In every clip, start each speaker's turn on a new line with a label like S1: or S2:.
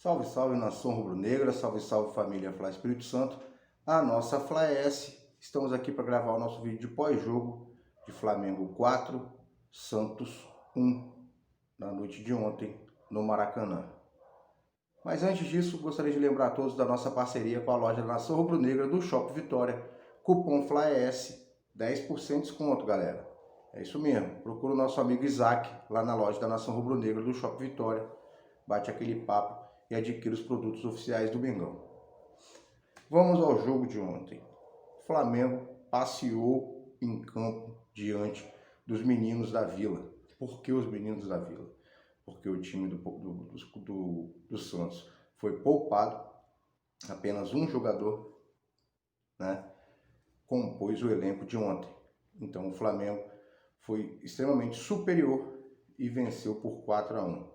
S1: Salve, salve nação rubro-negra, salve, salve família Fla Espírito Santo, a nossa Fla S. Estamos aqui para gravar o nosso vídeo de pós-jogo de Flamengo 4, Santos 1, na noite de ontem, no Maracanã. Mas antes disso, gostaria de lembrar a todos da nossa parceria com a loja da Nação Rubro-Negra do Shopping Vitória, cupom FLAES, 10% de desconto, galera. É isso mesmo, procura o nosso amigo Isaac lá na loja da Nação Rubro-Negra do Shopping Vitória, bate aquele papo e adquira os produtos oficiais do Mengão. Vamos ao jogo de ontem. O Flamengo passeou em campo diante dos meninos da Vila. Por que os meninos da Vila? Porque o time do Santos foi poupado, apenas um jogador, compôs o elenco de ontem. Então o Flamengo foi extremamente superior e venceu por 4-1.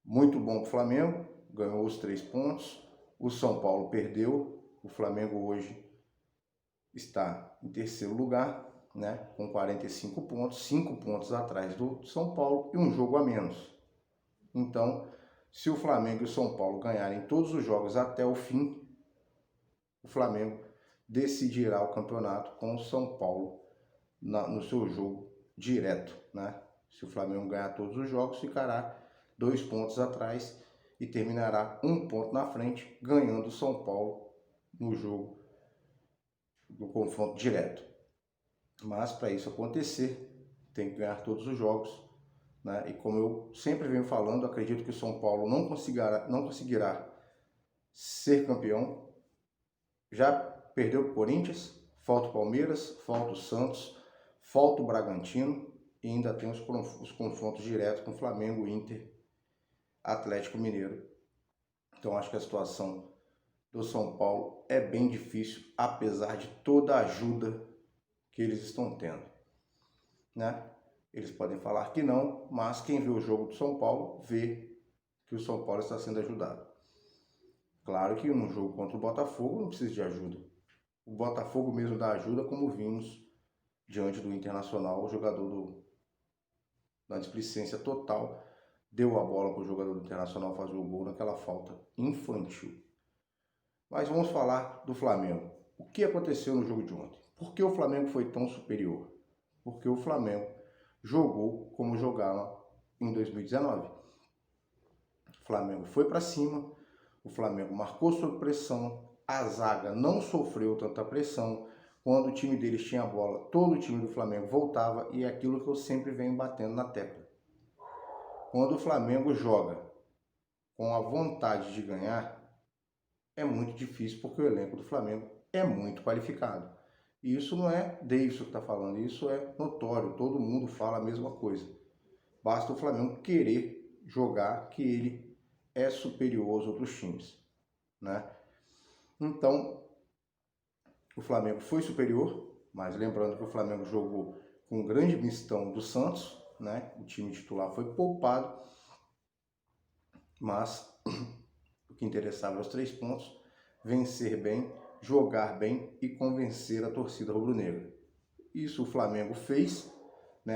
S1: Muito bom para o Flamengo, ganhou os 3 pontos, o São Paulo perdeu, o Flamengo hoje está em terceiro lugar, com 45 pontos, 5 pontos atrás do São Paulo e um jogo a menos. Então, se o Flamengo e o São Paulo ganharem todos os jogos até o fim, o Flamengo decidirá o campeonato com o São Paulo no seu jogo direto. Se o Flamengo ganhar todos os jogos, ficará 2 pontos atrás e terminará 1 ponto na frente, ganhando o São Paulo no jogo do confronto direto. Mas para isso acontecer, tem que ganhar todos os jogos, E como eu sempre venho falando, acredito que o São Paulo não conseguirá ser campeão. Já perdeu o Corinthians, falta o Palmeiras, falta o Santos, falta o Bragantino e ainda tem os confrontos diretos com Flamengo, Inter, Atlético Mineiro. Então acho que a situação do São Paulo é bem difícil, apesar de toda a ajuda que eles estão tendo, Eles podem falar que não, mas quem vê o jogo do São Paulo vê que o São Paulo está sendo ajudado. Claro que um jogo contra o Botafogo não precisa de ajuda. O Botafogo mesmo dá ajuda, como vimos diante do Internacional, o jogador da displicência total deu a bola para o jogador do Internacional fazer o gol naquela falta infantil. Mas vamos falar do Flamengo. O que aconteceu no jogo de ontem? Por que o Flamengo foi tão superior? Porque o Flamengo jogou como jogava em 2019. O Flamengo foi para cima, o Flamengo marcou sob pressão, a zaga não sofreu tanta pressão. Quando o time deles tinha a bola, todo o time do Flamengo voltava, e é aquilo que eu sempre venho batendo na tecla. Quando o Flamengo joga com a vontade de ganhar, é muito difícil, porque o elenco do Flamengo é muito qualificado. E isso não é Davidson que está falando, isso é notório, todo mundo fala a mesma coisa. Basta o Flamengo querer jogar, que ele é superior aos outros times, Então, o Flamengo foi superior, mas lembrando que o Flamengo jogou com um grande mistão do Santos, O time titular foi poupado, mas o que interessava era os 3 pontos, vencer bem, jogar bem e convencer a torcida rubro-negra. Isso o Flamengo fez,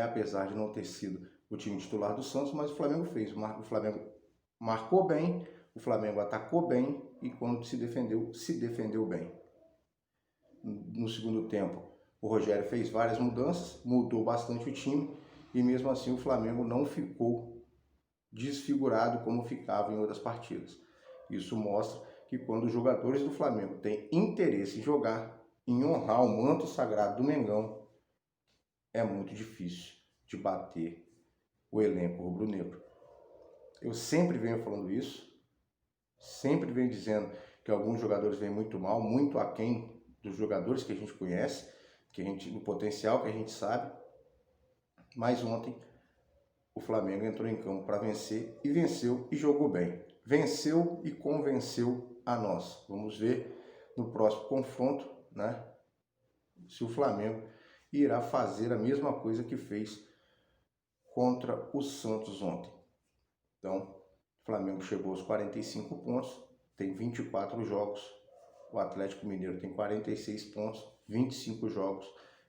S1: apesar de não ter sido o time titular do Santos, mas o Flamengo fez. O Flamengo marcou bem, o Flamengo atacou bem e quando se defendeu bem. No segundo tempo, o Rogério fez várias mudanças, mudou bastante o time e mesmo assim o Flamengo não ficou desfigurado como ficava em outras partidas. Isso mostra que quando os jogadores do Flamengo têm interesse em jogar, em honrar o manto sagrado do Mengão, é muito difícil de bater o elenco rubro-negro. Eu sempre venho falando isso, sempre venho dizendo que alguns jogadores vêm muito mal, muito aquém dos jogadores que a gente conhece, do potencial que a gente sabe. Mas ontem o Flamengo entrou em campo para vencer e venceu e jogou bem. Venceu e convenceu a nós. Vamos ver no próximo confronto, se o Flamengo irá fazer a mesma coisa que fez contra o Santos ontem. Então, o Flamengo chegou aos 45 pontos, tem 24 jogos. O Atlético Mineiro tem 46 pontos, 25 jogos.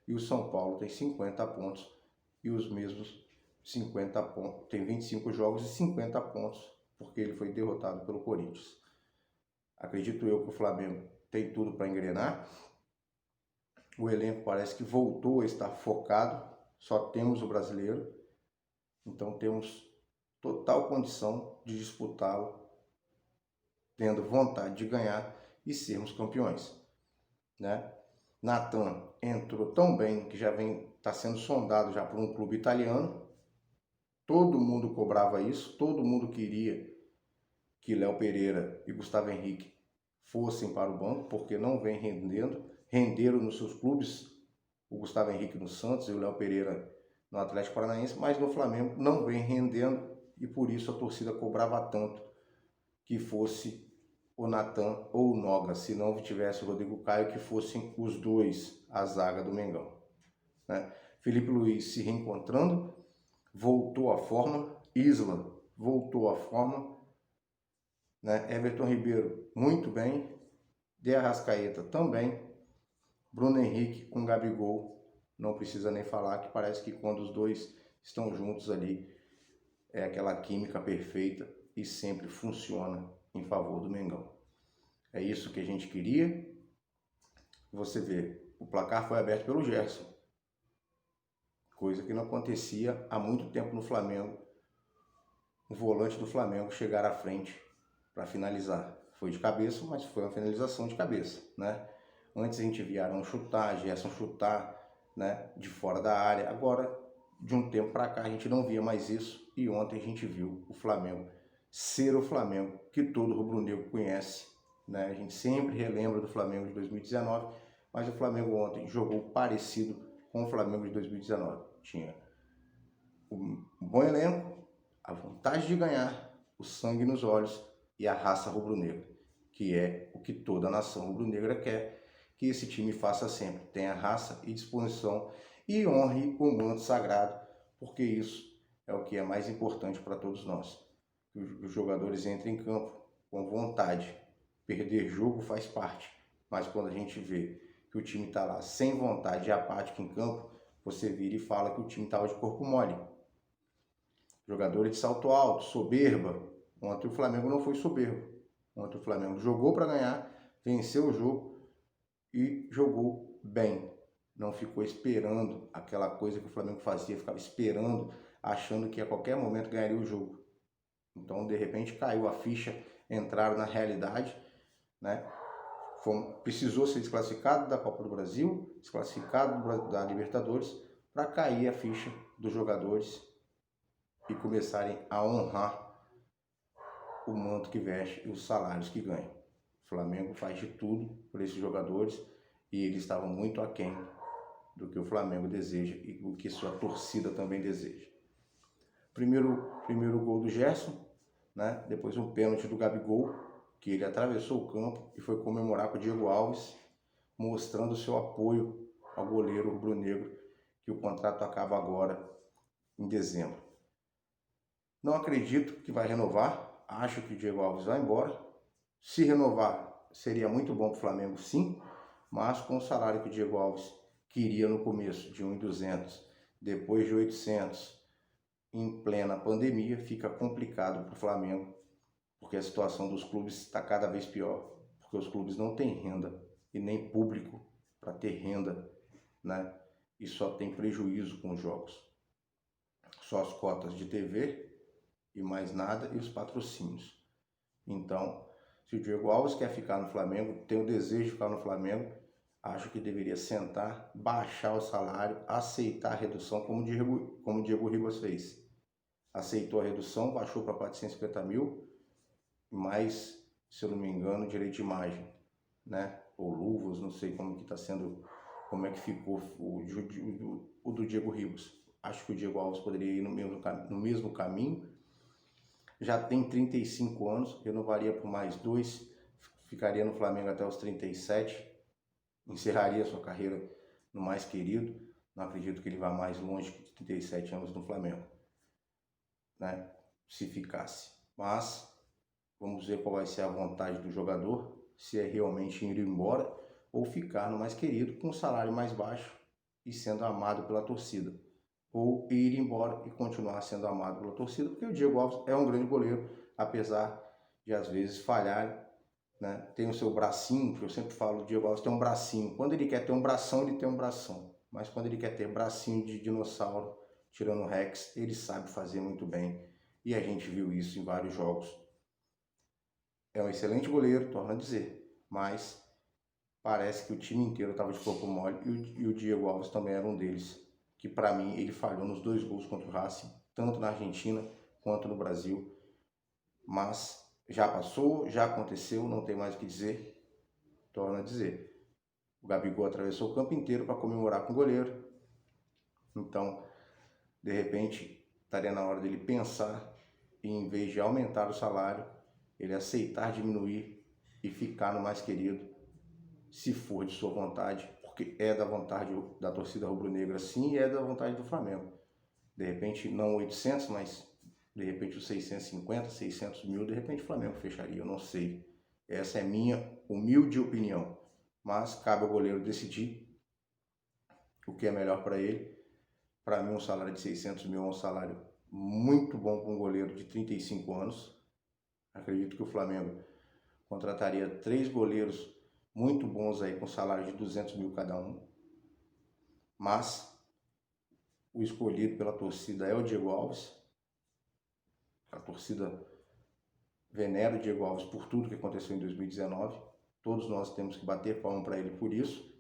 S1: E o São Paulo tem 50 pontos e os mesmos 50 pontos. Tem 25 jogos e 50 pontos porque ele foi derrotado pelo Corinthians. Acredito eu que o Flamengo tem tudo para engrenar. O elenco parece que voltou a estar focado, só temos o brasileiro, então temos total condição de disputá-lo, tendo vontade de ganhar e sermos campeões, né? Natan entrou tão bem que já está sendo sondado já por um clube italiano. Todo mundo cobrava isso, todo mundo queria que Léo Pereira e Gustavo Henrique fossem para o banco, porque não vem rendendo. Renderam nos seus clubes, o Gustavo Henrique no Santos e o Léo Pereira no Atlético Paranaense, mas no Flamengo não vem rendendo e por isso a torcida cobrava tanto que fosse o Natan ou o Noga, se não tivesse o Rodrigo Caio, que fossem os dois a zaga do Mengão, né? Felipe Luiz se reencontrando, voltou à forma, Isla voltou à forma, né? Everton Ribeiro muito bem, De Arrascaeta também, Bruno Henrique com Gabigol, não precisa nem falar, que parece que quando os dois estão juntos ali, é aquela química perfeita e sempre funciona em favor do Mengão. É isso que a gente queria. Você vê, o placar foi aberto pelo Gerson, coisa que não acontecia há muito tempo no Flamengo. O volante do Flamengo chegar à frente para finalizar. Foi de cabeça, mas foi uma finalização de cabeça, né? Antes a gente via Arão chutar, Gerson chutar, né, de fora da área. Agora, de um tempo para cá, a gente não via mais isso. E ontem a gente viu o Flamengo ser o Flamengo que todo rubro-negro conhece, né? A gente sempre relembra do Flamengo de 2019, mas o Flamengo ontem jogou parecido com o Flamengo de 2019. Tinha um bom elenco, a vontade de ganhar, o sangue nos olhos e a raça rubro-negra, que é o que toda nação rubro-negra quer que esse time faça sempre. Tenha raça e disposição e honre o manto sagrado, porque isso é o que é mais importante para todos nós. Que os jogadores entrem em campo com vontade. Perder jogo faz parte, mas quando a gente vê que o time está lá sem vontade e apático em campo, você vira e fala que o time estava de corpo mole. Jogadores de salto alto, soberba. Ontem o Flamengo não foi soberbo. Ontem o Flamengo jogou para ganhar, venceu o jogo e jogou bem. Não ficou esperando aquela coisa que o Flamengo fazia, ficava esperando, achando que a qualquer momento ganharia o jogo. Então, de repente, caiu a ficha, entraram na realidade, né? Precisou ser desclassificado da Copa do Brasil, desclassificado da Libertadores, para cair a ficha dos jogadores e começarem a honrar o manto que veste e os salários que ganham. O Flamengo faz de tudo por esses jogadores e eles estavam muito aquém do que o Flamengo deseja e do que sua torcida também deseja. Primeiro gol do Gerson, né? Depois um pênalti do Gabigol, que ele atravessou o campo e foi comemorar com o Diego Alves, mostrando seu apoio ao goleiro rubro-negro, que o contrato acaba agora em dezembro. Não acredito que vai renovar, acho que o Diego Alves vai embora. Se renovar, seria muito bom para o Flamengo, sim, mas com o salário que o Diego Alves queria no começo, de 1.200, depois de 800, em plena pandemia, fica complicado para o Flamengo, porque a situação dos clubes está cada vez pior, porque os clubes não têm renda e nem público para ter renda, né? E só tem prejuízo com os jogos. Só as cotas de TV e mais nada, e os patrocínios. Então, se o Diego Alves quer ficar no Flamengo, tem o desejo de ficar no Flamengo, acho que deveria sentar, baixar o salário, aceitar a redução, como o Diego Ribas fez. Aceitou a redução, baixou para 450 mil, mais, se eu não me engano, direito de imagem, né? Ou luvas, não sei como que está sendo, como é que ficou o do Diego Ribas. Acho que o Diego Alves poderia ir no mesmo caminho. Já tem 35 anos, renovaria por mais 2, ficaria no Flamengo até os 37, encerraria sua carreira no mais querido. Não acredito que ele vá mais longe que 37 anos no Flamengo, né? Se ficasse. Mas vamos ver qual vai ser a vontade do jogador, se é realmente ir embora ou ficar no mais querido com um salário mais baixo e sendo amado pela torcida. Ou ir embora e continuar sendo amado pela torcida, porque o Diego Alves é um grande goleiro, apesar de às vezes falhar, né? Tem o seu bracinho, que eu sempre falo, o Diego Alves tem um bracinho. Quando ele quer ter um bração, ele tem um bração. Mas quando ele quer ter bracinho de dinossauro, tirando o Rex, ele sabe fazer muito bem. E a gente viu isso em vários jogos. É um excelente goleiro, torno a dizer, mas parece que o time inteiro estava de corpo mole e o Diego Alves também era um deles, que para mim ele falhou nos 2 gols contra o Racing, tanto na Argentina quanto no Brasil. Mas já passou, já aconteceu, não tem mais o que dizer, torno a dizer. O Gabigol atravessou o campo inteiro para comemorar com o goleiro. Então, de repente, estaria na hora dele pensar e, em vez de aumentar o salário, ele aceitar diminuir e ficar no mais querido, se for de sua vontade, porque é da vontade da torcida rubro-negra, sim, e é da vontade do Flamengo. De repente, não 800, mas de repente os 650, 600 mil, de repente o Flamengo fecharia, eu não sei. Essa é minha humilde opinião. Mas cabe ao goleiro decidir o que é melhor para ele. Para mim, um salário de 600 mil é um salário muito bom para um goleiro de 35 anos. Acredito que o Flamengo contrataria 3 goleiros muito bons aí com salário de 200 mil cada um. Mas o escolhido pela torcida é o Diego Alves. A torcida venera o Diego Alves por tudo que aconteceu em 2019. Todos nós temos que bater palma para ele por isso.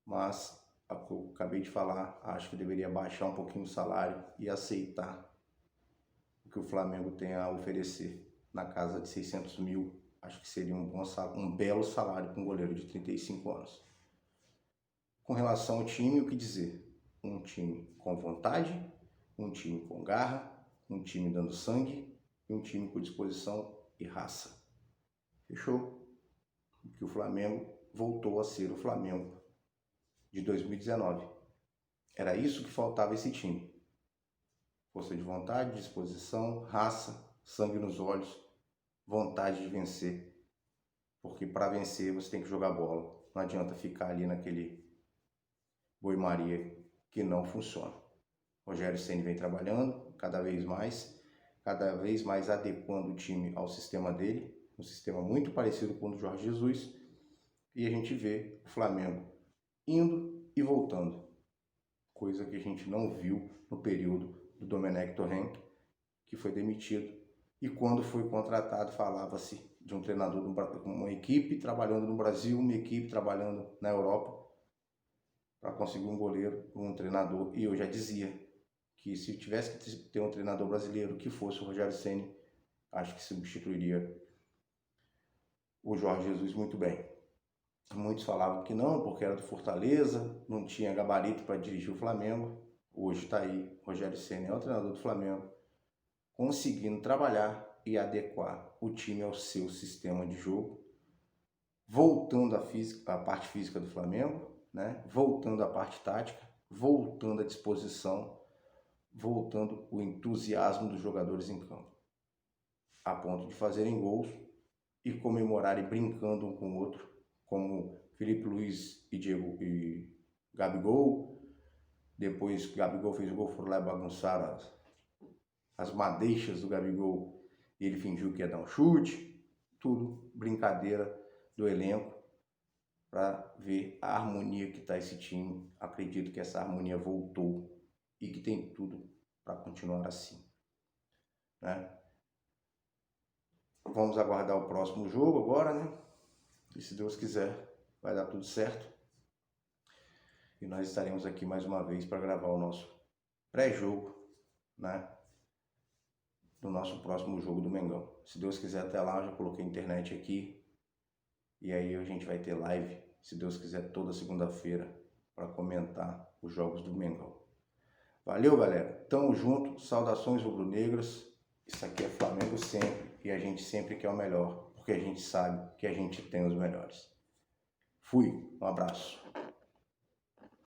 S1: Mas, eu acabei de falar, acho que deveria baixar um pouquinho o salário e aceitar o que o Flamengo tem a oferecer na casa de 600 mil. Acho que seria um belo salário para um goleiro de 35 anos. Com relação ao time, o que dizer? Um time com vontade, um time com garra, um time dando sangue e um time com disposição e raça. Fechou? Que o Flamengo voltou a ser o Flamengo de 2019. Era isso que faltava a esse time. Força de vontade, disposição, raça, sangue nos olhos, vontade de vencer. Porque para vencer você tem que jogar bola. Não adianta ficar ali naquele boi-maria que não funciona. Rogério Ceni vem trabalhando cada vez mais adequando o time ao sistema dele, um sistema muito parecido com o do Jorge Jesus, e a gente vê o Flamengo indo e voltando, coisa que a gente não viu no período do Domenech Torrent, que foi demitido, e quando foi contratado falava-se de um treinador, uma equipe trabalhando no Brasil, uma equipe trabalhando na Europa, para conseguir um goleiro, um treinador, e eu já dizia que se tivesse que ter um treinador brasileiro que fosse o Rogério Ceni, acho que substituiria o Jorge Jesus muito bem. Muitos falavam que não, porque era do Fortaleza, não tinha gabarito para dirigir o Flamengo. Hoje está aí, Rogério Ceni é o treinador do Flamengo, conseguindo trabalhar e adequar o time ao seu sistema de jogo, voltando à parte física do Flamengo, né? Voltando à parte tática, voltando à disposição, voltando o entusiasmo dos jogadores em campo, a ponto de fazerem gols e comemorarem brincando um com o outro, como Felipe Luiz e Gabigol. Depois que Gabigol fez o gol, foram lá e bagunçaram as madeixas do Gabigol e ele fingiu que ia dar um chute. Tudo brincadeira do elenco para ver a harmonia que está esse time. Acredito que essa harmonia voltou e que tem tudo para continuar assim, né? Vamos aguardar o próximo jogo agora, né? E se Deus quiser, vai dar tudo certo. E nós estaremos aqui mais uma vez para gravar o nosso pré-jogo, né? Do nosso próximo jogo do Mengão. Se Deus quiser, até lá, eu já coloquei a internet aqui. E aí a gente vai ter live, se Deus quiser, toda segunda-feira para comentar os jogos do Mengão. Valeu, galera. Tamo junto. Saudações rubro-negras. Isso aqui é Flamengo sempre. E a gente sempre quer o melhor, porque a gente sabe que a gente tem os melhores. Fui. Um abraço.